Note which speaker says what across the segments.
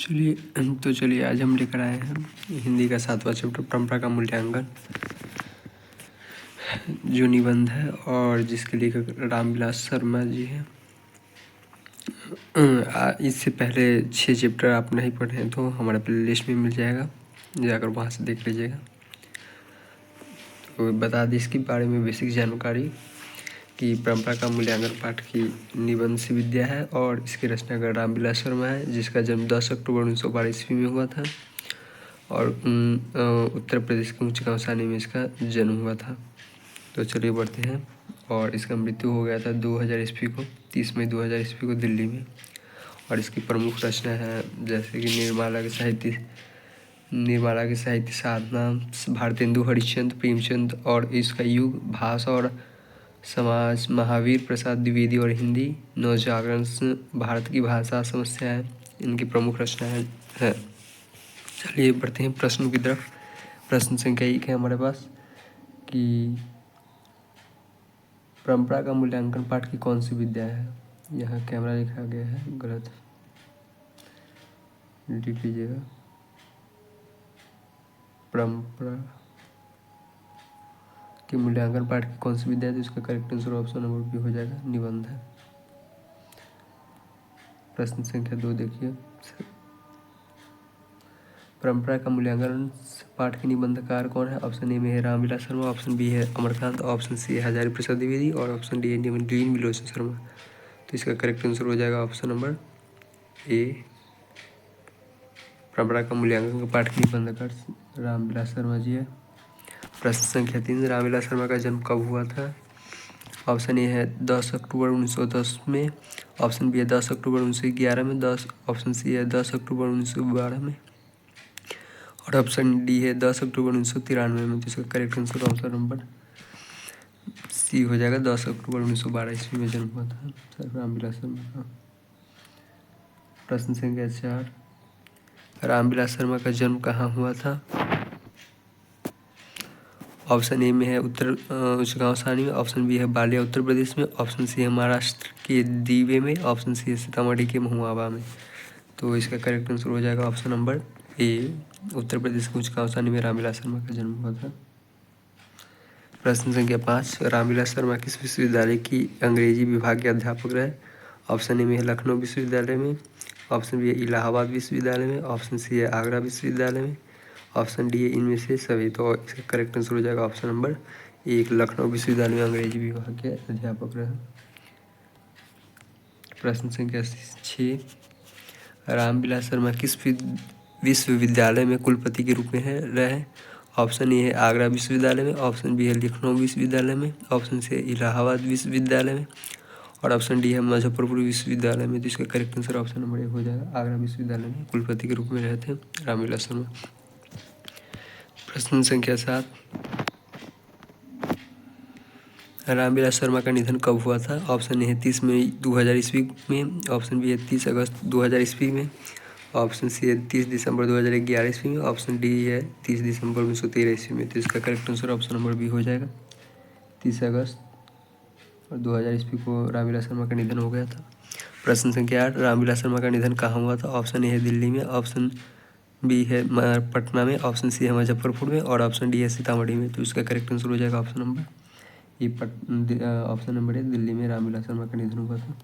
Speaker 1: चलिए आज हम लेकर आए हैं हिंदी का 7वां चैप्टर परंपरा का मूल्यांकन, जो निबंध है और जिसके लेखक रामविलास शर्मा जी हैं। इससे पहले 6 चैप्टर आप नहीं पढ़े हैं तो हमारे प्ले लिस्ट में मिल जाएगा, जाकर वहाँ से देख लीजिएगा। तो बता दें इसके बारे में बेसिक जानकारी कि परंपरा का मूल्यांकन पाठ की निबंध सी विद्या है और इसके रचनाकार रामविलास शर्मा है, जिसका जन्म 10 अक्टूबर 1912 ईस्वी में हुआ था और उत्तर प्रदेश के ऊंचगांव सानी में इसका जन्म हुआ था। तो चलिए बढ़ते हैं। और इसका मृत्यु हो गया था 2000 ईस्वी को, 30 मई 2000 ईस्वी को दिल्ली में। और इसकी प्रमुख रचना है जैसे कि निर्मला की साहित्य साधना, भारतेंदु हरिश्चंद्र, प्रेमचंद और इसका युग, भाषा और समाज, महावीर प्रसाद द्विवेदी और हिंदी, नवजागरण, भारत की भाषा समस्याएं इनकी प्रमुख रचनाएं है। चलिए बढ़ते हैं प्रश्नों की तरफ। प्रश्न संख्या 1 है हमारे पास कि परंपरा का मूल्यांकन पाठ की कौन सी विद्या है। यहाँ कैमरा लिखा गया है, गलत, लिख लीजिएगा। परंपरा के मूल्यांकन पाठ की कौन सी विद्या है, तो इसका correct answer option number B हो जाएगा, निबंध है। प्रश्न संख्या 2 देखिए, परंपरा का मूल्यांकन पाठ के निबंधकार कौन है। ऑप्शन ए में है रामविलास शर्मा, ऑप्शन बी है अमरकांत, ऑप्शन सी है हजारी प्रसाद द्विवेदी और ऑप्शन डी है नीलम विलोचन शर्मा। तो इसका करेक्ट आंसर हो जाएगा ऑप्शन नंबर ए, परंपरा का मूल्यांकन का पाठ के निबंधकार रामविलास शर्मा जी है। प्रश्न संख्या 3, रामविलास शर्मा का जन्म कब हुआ था। ऑप्शन ए है 10 अक्टूबर 1910 में, ऑप्शन बी है 10 अक्टूबर 1911 में, ऑप्शन सी है 10 अक्टूबर 1912 में और ऑप्शन डी है 10 अक्टूबर 1993 में। जिसका correct answer option number C हो जाएगा, 10 अक्टूबर 1912 ईस्वी में जन्म हुआ था सर रामविलास शर्मा का। प्रश्न संख्या 4, रामविलास शर्मा का जन्म कहाँ हुआ था। ऑप्शन ए में है ऊंचगांव सानी में, ऑप्शन बी है बालिया उत्तर प्रदेश में, ऑप्शन सी है महाराष्ट्र के दीवे में, ऑप्शन सी है सीतामढ़ी के महुआवा में। तो इसका करेक्ट आंसर हो जाएगा option number A, Uttar Pradesh के ऊंचगांव सानी में रामविलास शर्मा का जन्म हुआ था। प्रश्न संख्या 5, रामविलास शर्मा किस विश्वविद्यालय की अंग्रेजी विभाग के अध्यापक रहे। ऑप्शन ए में है लखनऊ विश्वविद्यालय में, ऑप्शन बी है इलाहाबाद विश्वविद्यालय में, ऑप्शन सी है आगरा विश्वविद्यालय में, ऑप्शन डी है इनमें से सभी। तो इसका करेक्ट आंसर हो जाएगा ऑप्शन नंबर 1, लखनऊ विश्वविद्यालय में अंग्रेजी विभाग के अध्यापक रहे। प्रश्न संख्या 6, रामविलास शर्मा किस विश्वविद्यालय में कुलपति के रूप में रहे। ऑप्शन ए है आगरा विश्वविद्यालय में, ऑप्शन बी है लखनऊ विश्वविद्यालय में, ऑप्शन सी है इलाहाबाद विश्वविद्यालय में और ऑप्शन डी है मुजफ्फरपुर विश्वविद्यालय में। तो इसका करेक्ट आंसर ऑप्शन नंबर 1 हो जाएगा, आगरा विश्वविद्यालय में कुलपति के रूप में रहे थे रामविलास शर्मा। प्रश्न संख्या 7, रामविलास शर्मा का निधन कब हुआ था। ऑप्शन ए है 30 मई 2000 ईस्वी में, ऑप्शन बी है 30 अगस्त 2000 ईस्वी में, ऑप्शन सी है 30 दिसंबर 2011 ईस्वी में, ऑप्शन डी है 30 दिसंबर 1913 ईस्वी में। तो इसका correct answer option number B हो जाएगा, 30 अगस्त और 2000 ईस्वी को रामविलास शर्मा का निधन हो गया था। प्रश्न संख्या 8, रामविलास शर्मा का निधन कहाँ हुआ था। ऑप्शन ए है दिल्ली में, ऑप्शन बी है पटना में, ऑप्शन सी है मुजफ्फरपुर में और ऑप्शन डी है सीतामढ़ी में। तो इसका करेक्ट आंसर हो जाएगा ऑप्शन नंबर ये, ऑप्शन नंबर 1, दिल्ली में रामविलास शर्मा का निधन हुआ था।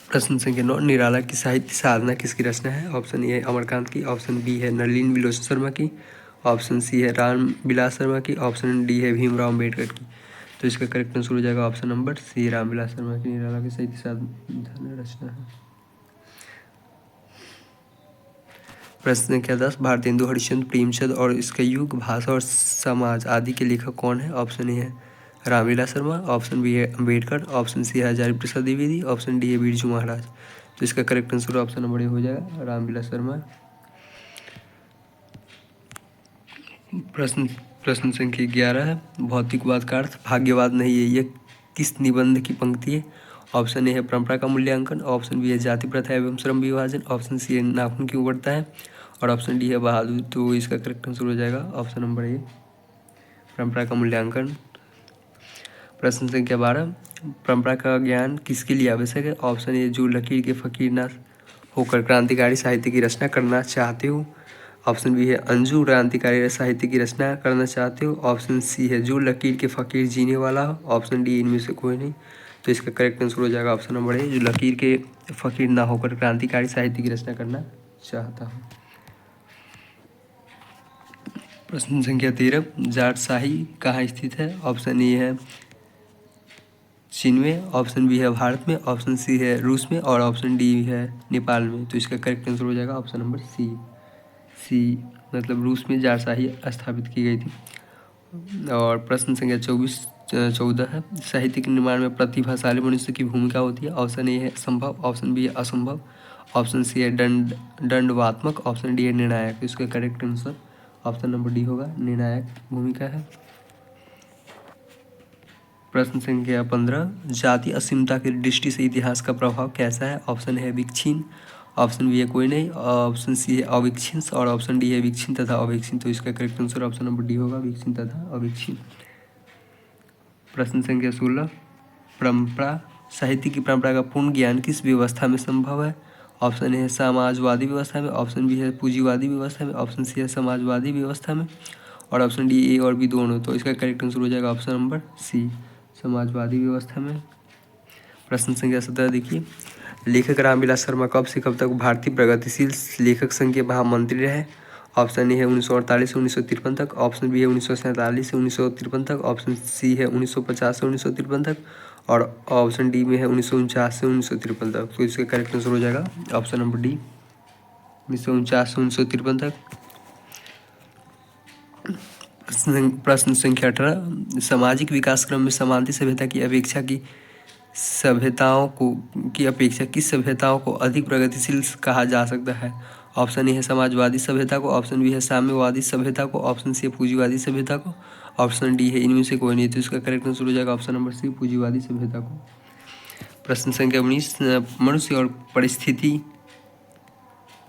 Speaker 1: प्रश्न संख्या 9, निराला की साहित्य साधना किसकी रचना है। ऑप्शन ए है अमरकांत की, ऑप्शन बी है नलिनी विलोचन शर्मा की, ऑप्शन सी है रामविलास शर्मा की, ऑप्शन डी है भीमराव अम्बेडकर की। तो इसका करेक्ट आंसर हो जाएगा option number C, Ramvilas Sharma की निराला की साहित्य साधना रचना है। प्रश्न संख्या 10, भारतेंदु हरिश्चंद्र, प्रेमचंद और इसका युग, भाषा और समाज आदि के लेखक कौन है। ऑप्शन ए है रामविलास शर्मा, ऑप्शन बी है अम्बेडकर, ऑप्शन सी है हजारी प्रसाद द्विवेदी, ऑप्शन डी है बिरजू महाराज। तो इसका correct answer option number A हो जाएगा, रामविलास शर्मा। प्रश्न संख्या 11 है, भौतिकवाद का अर्थ भाग्यवाद नहीं है, यह किस निबंध की पंक्ति है। ऑप्शन ए है परंपरा का मूल्यांकन, ऑप्शन बी है जाति प्रथा एवं श्रम विभाजन, ऑप्शन सी है नाखून क्यों बढ़ता है और ऑप्शन डी है बहादुर। तो इसका करेक्ट आंसर हो जाएगा ऑप्शन नंबर ए, परंपरा का मूल्यांकन। प्रश्न संख्या 12, परंपरा का ज्ञान किसके लिए आवश्यक है? ऑप्शन ए जो लकीर के फकीर ना होकर क्रांतिकारी साहित्य की रचना करना चाहते हो। ऑप्शन बी है अंजू क्रांतिकारी साहित्य की रचना करना चाहते हो। ऑप्शन सी है जो लकीर के फकीर जीने वाला हो। ऑप्शन डी इनमें से कोई नहीं। तो इसका करेक्ट आंसर हो जाएगा ऑप्शन नंबर ए जो लकीर के फकीर ना होकर क्रांतिकारी साहित्य की रचना करना चाहता हूँ। प्रश्न संख्या 13, जाट शाही कहाँ स्थित है? ऑप्शन ए है चीन में, ऑप्शन बी है भारत में, ऑप्शन सी है रूस में और ऑप्शन डी है नेपाल में। तो इसका करेक्ट आंसर हो जाएगा ऑप्शन नंबर सी मतलब रूस में जाट शाही स्थापित की गई थी। और प्रश्न संख्या 14 है, साहित्य के निर्माण में प्रतिभाशाली मनुष्य की भूमिका होती है। ऑप्शन ए है संभव, ऑप्शन बी है असंभव, ऑप्शन सी है दंडवात्मक, ऑप्शन डी है निर्णायक। तो इसका correct answer option number D होगा, निर्णायक भूमिका है। प्रश्न संख्या 15, जाति असीमता की दृष्टि से इतिहास का प्रभाव कैसा है? ऑप्शन है विच्छिन्न, ऑप्शन बी है कोई नहीं, ऑप्शन सी है अविच्छिन्न और ऑप्शन डी है विच्छिन्न तथा अविच्छिन्न। तो इसका correct answer option number D होगा, विच्छिन्न तथा अविच्छिन्न। प्रश्न संख्या 16, परंपरा साहित्य की परंपरा का पूर्ण ज्ञान किस व्यवस्था में संभव है? ऑप्शन है समाजवादी व्यवस्था में, ऑप्शन बी है पूंजीवादी व्यवस्था में, ऑप्शन सी है समाजवादी व्यवस्था में और ऑप्शन डी ए और बी दोनों। तो इसका करेक्ट आंसर हो जाएगा ऑप्शन नंबर सी, समाजवादी व्यवस्था में। प्रश्न संख्या 17 देखिए, लेखक रामविलास शर्मा कब से कब तक भारतीय प्रगतिशील लेखक संघ के महामंत्री रहे? ऑप्शन ए है 1948 से 1953 तक, ऑप्शन बी है 1947 से 1953 तक, ऑप्शन सी है 1950 से 1953 तक और ऑप्शन डी में है 1949 से 1953 तक। तो इसका करेक्ट आंसर हो जाएगा ऑप्शन नंबर डी, 1949 से 1953 तक। प्रश्न संख्या 18, सामाजिक विकास क्रम में समांतर सभ्यता की अपेक्षा किस सभ्यताओं को अधिक प्रगतिशील कहा जा सकता है? ऑप्शन ए है समाजवादी सभ्यता को, ऑप्शन बी है साम्यवादी सभ्यता को, ऑप्शन सी है पूंजीवादी सभ्यता को, ऑप्शन डी है इनमें से कोई नहीं। तो इसका करेक्ट आंसर हो जाएगा ऑप्शन नंबर सी, पूंजीवादी सभ्यता को। प्रश्न संख्या 19, मनुष्य और परिस्थिति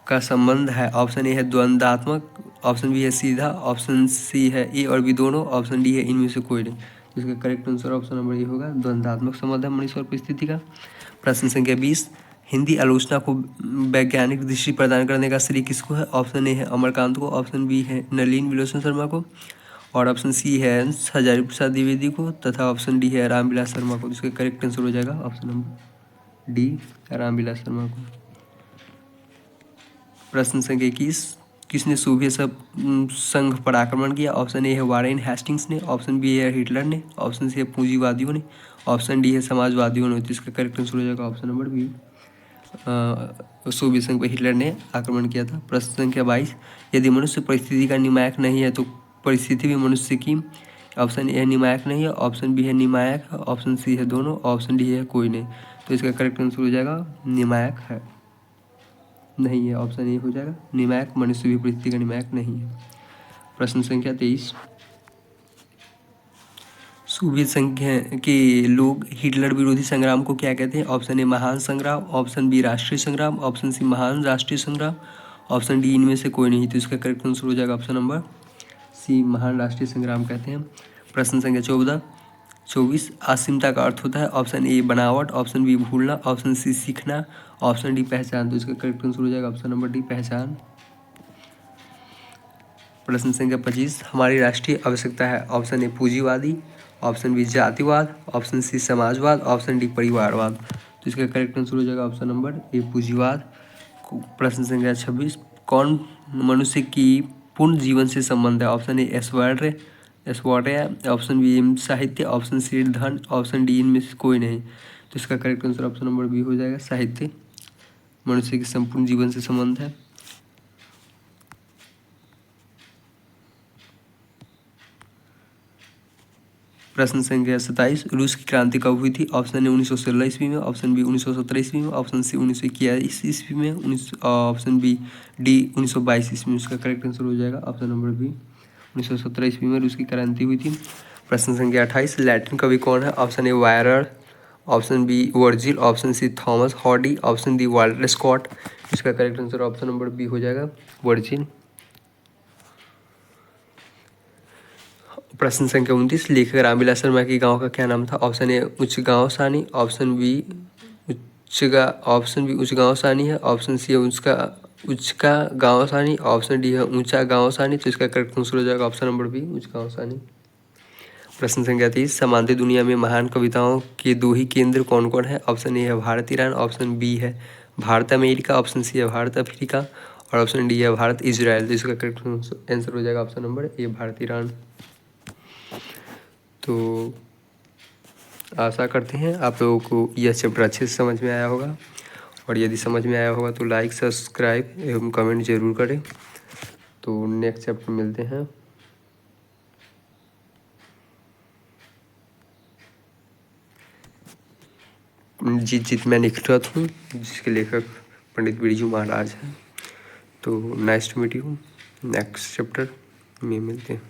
Speaker 1: का संबंध है। ऑप्शन ए है द्वंद्वात्मक, ऑप्शन बी है सीधा, ऑप्शन सी है ए और बी दोनों, ऑप्शन डी है इनमें से कोई नहीं। इसका correct answer option number A होगा, द्वंद्वात्मक संबंध है मनुष्य और परिस्थिति का। प्रश्न संख्या 20, हिंदी आलोचना को वैज्ञानिक दृष्टि प्रदान करने का श्रेय किसको है? ऑप्शन ए है अमरकांत को, ऑप्शन बी है नलिन विलोचन शर्मा को और ऑप्शन सी है हजारी प्रसाद द्विवेदी को तथा ऑप्शन डी है रामविलास शर्मा को। इसका करेक्ट आंसर हो जाएगा option number D, Ramvilas Sharma को। प्रश्न संख्या 21, किसने सोवियत संघ पर आक्रमण किया? ऑप्शन ए है वारेन हेस्टिंग्स ने, ऑप्शन बी है हिटलर ने, ऑप्शन सी है पूंजीवादियों ने, ऑप्शन डी है समाजवादियों ने। तो इसका करेक्ट आंसर हो जाएगा ऑप्शन नंबर बी, सोवियत संघ पर हिटलर ने आक्रमण किया था। प्रश्न संख्या 22, यदि मनुष्य परिस्थिति का निर्णायक नहीं है तो परिस्थिति भी मनुष्य की? ऑप्शन ए है निर्णायक नहीं है, ऑप्शन बी है निर्णायक, ऑप्शन सी है दोनों, ऑप्शन डी है कोई नहीं। तो इसका करेक्ट आंसर हो जाएगा निर्णायक है, नहीं है, ऑप्शन ए हो जाएगा निर्णायक, मनुष्य भी परिस्थिति का निर्णायक नहीं है। प्रश्न संख्या 23, सोवियत संघ के लोग हिटलर विरोधी संग्राम को क्या कहते हैं? ऑप्शन ए महान संग्राम, ऑप्शन बी राष्ट्रीय संग्राम, ऑप्शन सी महान राष्ट्रीय संग्राम, ऑप्शन डी इनमें से कोई नहीं। तो इसका करेक्ट आंसर हो जाएगा ऑप्शन नंबर सी, महान राष्ट्रीय संग्राम कहते हैं। प्रश्न संख्या 24, असीमता का अर्थ होता है। ऑप्शन ए बनावट, ऑप्शन बी भूलना, ऑप्शन सी सीखना, ऑप्शन डी पहचान। तो इसका करेक्ट आंसर हो जाएगा ऑप्शन नंबर डी, पहचान। प्रश्न संख्या 25, हमारी राष्ट्रीय आवश्यकता है। ऑप्शन ए पूंजीवादी, ऑप्शन बी जातिवाद, ऑप्शन सी समाजवाद, ऑप्शन डी परिवारवाद। तो इसका करेक्ट आंसर हो जाएगा ऑप्शन नंबर ए पूंजीवाद। प्रश्न संख्या 26, कौन मनुष्य की पूर्ण जीवन से संबंध है? ऑप्शन ए ऐश्वर्य, ऑप्शन बी साहित्य, ऑप्शन सी धन, ऑप्शन डी इनमें से कोई नहीं। तो इसका correct answer option number B हो जाएगा, साहित्य मनुष्य के संपूर्ण जीवन से संबंध है। प्रश्न संख्या 27, रूस की क्रांति कब हुई थी? ऑप्शन ए 1916 ईस्वी में, ऑप्शन बी 1917 ईस्वी में, ऑप्शन सी 1921 ईस्वी में, ऑप्शन बी डी 1922 ईस्वी में। उसका करेक्ट आंसर हो जाएगा ऑप्शन नंबर बी, 1917 ईस्वी में रूस की क्रांति हुई थी। प्रश्न संख्या 28, लैटिन कवि कौन है? Option A viral, option B Virgil, option C Thomas Hardy, option D Walter Scott. इसका correct answer option number B हो जाएगा, वर्जिल। प्रश्न संख्या 29, लेखक रामविलास शर्मा के गांव का क्या नाम था? ऑप्शन ए उच्च गांव सानी, ऑप्शन बी उच्च गांव सानी है, ऑप्शन सी है उच्च का गांव सानी, ऑप्शन डी है ऊंचा गांव सानी। तो इसका करेक्ट आंसर हो जाएगा ऑप्शन नंबर बी, उच्च गांव सानी। प्रश्न संख्या 30, समांतर दुनिया में महान कविताओं के दो ही केंद्र कौन कौन है? ऑप्शन ए है भारत ईरान, ऑप्शन बी है भारत अमेरिका, ऑप्शन सी है भारत अफ्रीका और ऑप्शन डी है भारत इजराइल। तो इसका करेक्ट आंसर हो जाएगा option number A, Bharat Iran. तो आशा करते हैं आप लोगों को यह चैप्टर अच्छे से समझ में आया होगा, और यदि समझ में आया होगा तो लाइक सब्सक्राइब एवं कमेंट जरूर करें। तो नेक्स्ट चैप्टर मिलते हैं। जीत जीत मैं निखरत हूँ, जिसके लेखक पंडित बिरजू महाराज हैं। तो nice to meet you, next chapter में मिलते हैं।